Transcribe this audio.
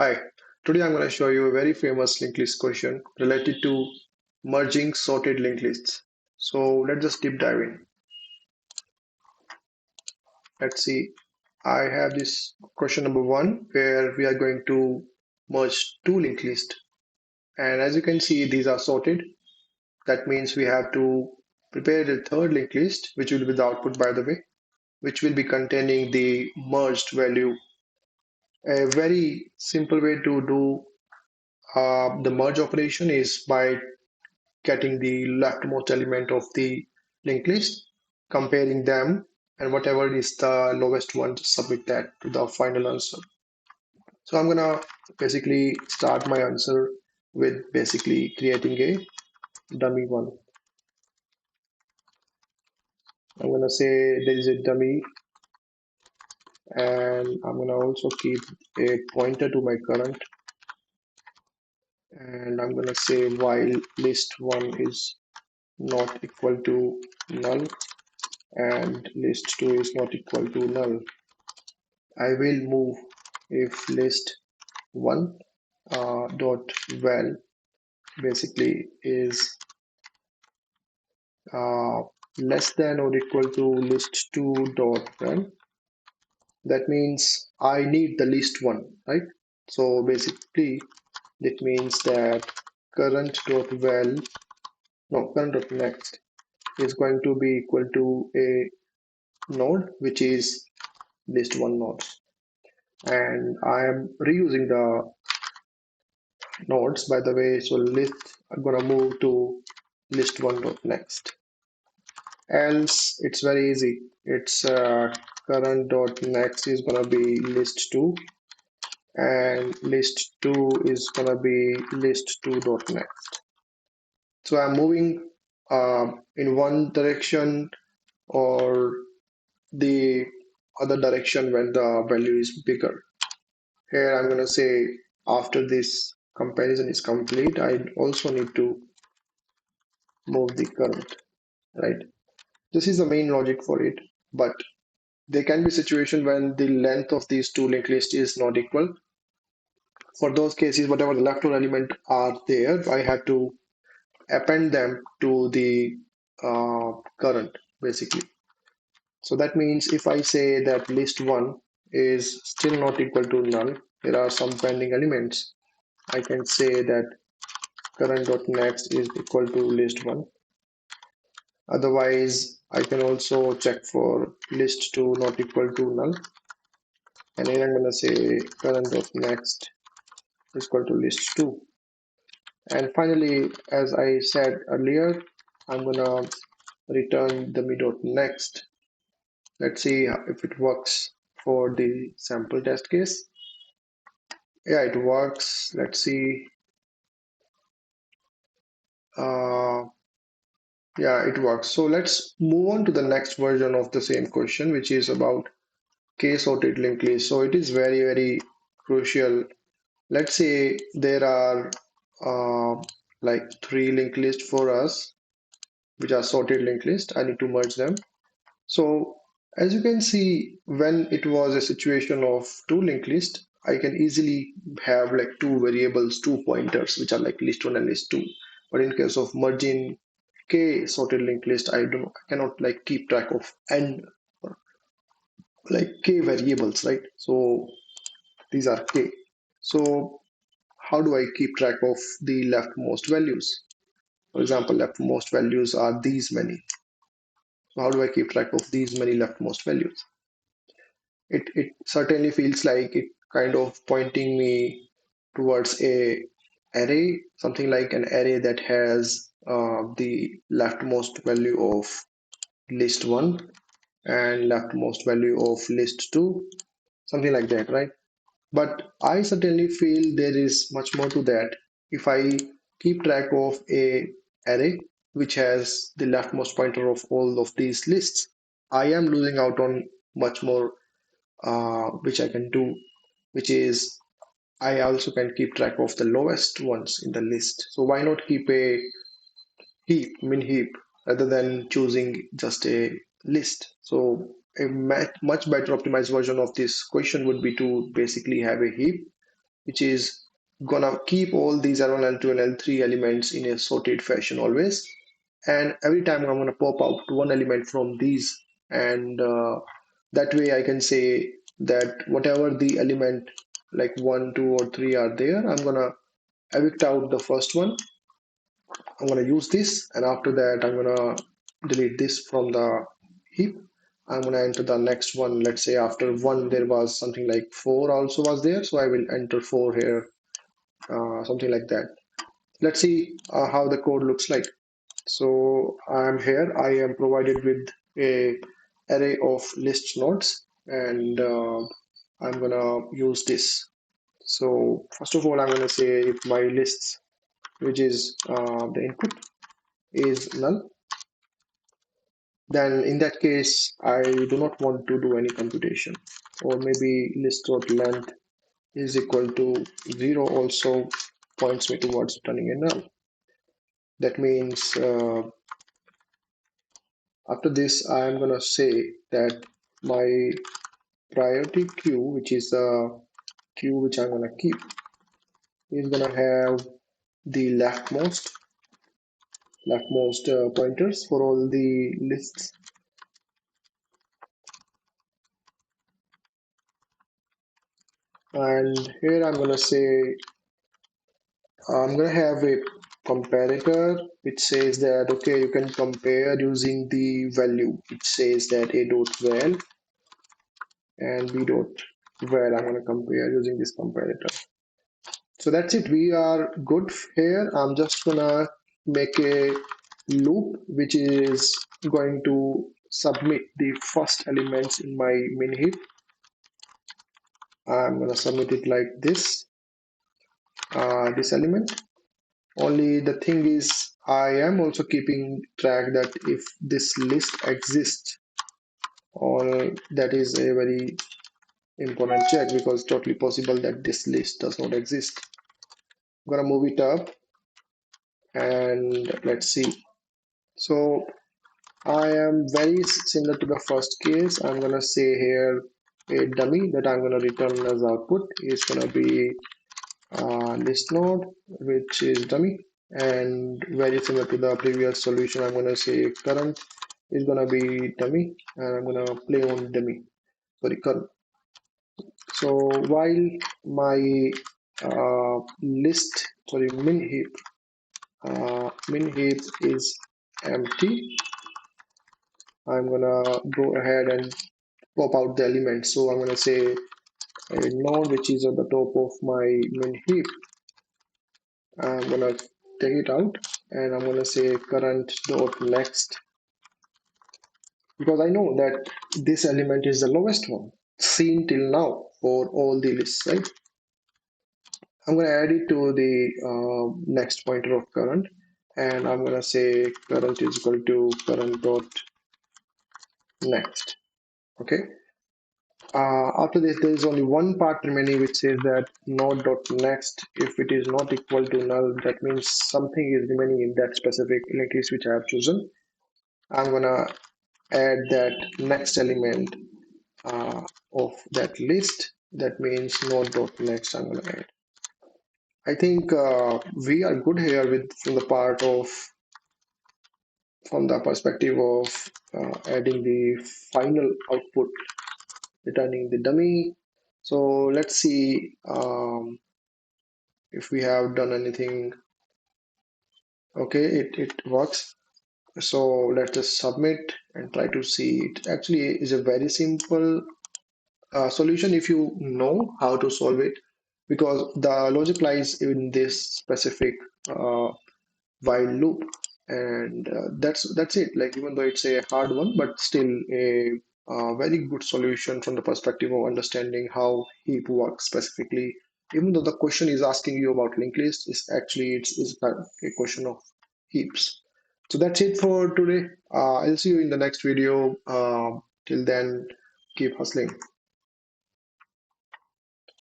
Hi, today I'm going to show you a very famous linked list question related to merging sorted linked lists. So let's just deep dive in. Let's see. I have this question number one where we are going to merge two linked lists. And as you can see, these are sorted. That means we have to prepare the third linked list, which will be the output, by the way, which will be containing the merged value. A very simple way to do the merge operation is by getting the leftmost element of the linked list, comparing them, and whatever is the lowest one, just submit that to the final answer. So I'm gonna basically start my answer with basically creating a dummy one. I'm gonna say there is a dummy, and I'm gonna also keep a pointer to my current, and I'm gonna say while list one is not equal to null and list 2 is not equal to null. I will move if list one dot val basically is uh, less than or equal to list two dot val. That means I need the list one, right? So basically, that means that current dot val, no, current dot next is going to be equal to a node which is list one nodes, and I am reusing the nodes, by the way. So list, I'm gonna move to list one dot next. Else it's very easy. It's current dot next is gonna be list two, and list two is gonna be list two dot next. So I'm moving in one direction or the other direction when the value is bigger. Here I'm gonna say after this comparison is complete, I also need to move the current, right? This is the main logic for it, but there can be situation when the length of these two linked lists is not equal. For those cases, whatever the leftover element are there, I have to append them to the current, basically. So that means if I say that list one is still not equal to null, there are some pending elements. I can say that current dot next is equal to list one. Otherwise, I can also check for list 2 not equal to null. And here I'm going to say current of next is equal to list 2. And finally, as I said earlier, I'm going to return dummy dot next. Let's see if it works for the sample test case. Yeah, it works. Let's see. Uh, yeah, it works. So let's move on to the next version of the same question, which is about k-sorted linked list. So it is very crucial. Let's say there are like three linked lists for us, which are sorted linked list. I need to merge them. So as you can see, when it was a situation of two linked list, I can easily have like two variables, two pointers, which are like list one and list two. But in case of merging k sorted linked list, I cannot like keep track of n like k variables, right? So these are k. So how do I keep track of the leftmost values? For example, leftmost values are these many. So how do I keep track of these many leftmost values? It certainly feels like it kind of pointing me towards a array, something like an array that has the leftmost value of list one and leftmost value of list two, something like that, right? But I certainly feel there is much more to that. If I keep track of a array which has the leftmost pointer of all of these lists, I am losing out on much more which I can do, which is I also can keep track of the lowest ones in the list. So why not keep a min heap, rather than choosing just a list? So a much better optimized version of this question would be to basically have a heap which is gonna keep all these L1, L2, and L3 elements in a sorted fashion always. And every time I'm gonna pop out one element from these, and that way I can say that whatever the element like one, two, or three are there, I'm gonna evict out the first one. I'm gonna use this, and after that, I'm gonna delete this from the heap. I'm gonna enter the next one. Let's say after one, there was something like four also was there, so I will enter four here, something like that. Let's see how the code looks like. So I'm here. I am provided with a array of list nodes, and I'm gonna use this. So first of all, I'm gonna say if my lists, which is the input, is null, then in that case, I do not want to do any computation. Or maybe list.length is equal to 0 also points me towards turning a null. That means after this, I am going to say that my priority queue, which is the queue which I'm going to keep, is going to have the leftmost pointers for all the lists. And here I'm going to say I'm going to have a comparator which says that okay, you can compare using the value which says that a dot val and b dot val. I'm going to compare using this comparator. So that's it. We are good here. I'm just gonna make a loop which is going to submit the first elements in my min heap. I'm gonna submit it like this element. Only the thing is, I am also keeping track that if this list exists, or that is a very important check because totally possible that this list does not exist. I'm gonna move it up and let's see. So I am very similar to the first case. I'm gonna say here a dummy that I'm gonna return as output is gonna be list node, which is dummy, and very similar to the previous solution. I'm gonna say current is gonna be dummy, and I'm gonna play on dummy. Sorry, current. So while my min heap is empty, I'm gonna go ahead and pop out the element. So I'm gonna say a node which is at the top of my min heap. I'm gonna take it out and I'm gonna say current dot next because I know that this element is the lowest one seen till now for all the lists, right? I'm gonna add it to the next pointer of current and I'm gonna say current is equal to current dot next. Okay. After this, there is only one part remaining which says that node.next. If it is not equal to null, that means something is remaining in that specific linked list which I have chosen. I'm gonna add that next element of that list. That means node.next. I'm gonna add. I think we are good here with from the perspective of adding the final output, returning the dummy. So let's see if we have done anything. Okay, it works. So let's just submit and try to see. It actually is a very simple solution if you know how to solve it, because the logic lies in this specific while loop, and that's it. Like even though it's a hard one, but still a very good solution from the perspective of understanding how heap works specifically. Even though the question is asking you about linked list, is actually it's a question of heaps. So that's it for today. I'll see you in the next video. Till then, keep hustling.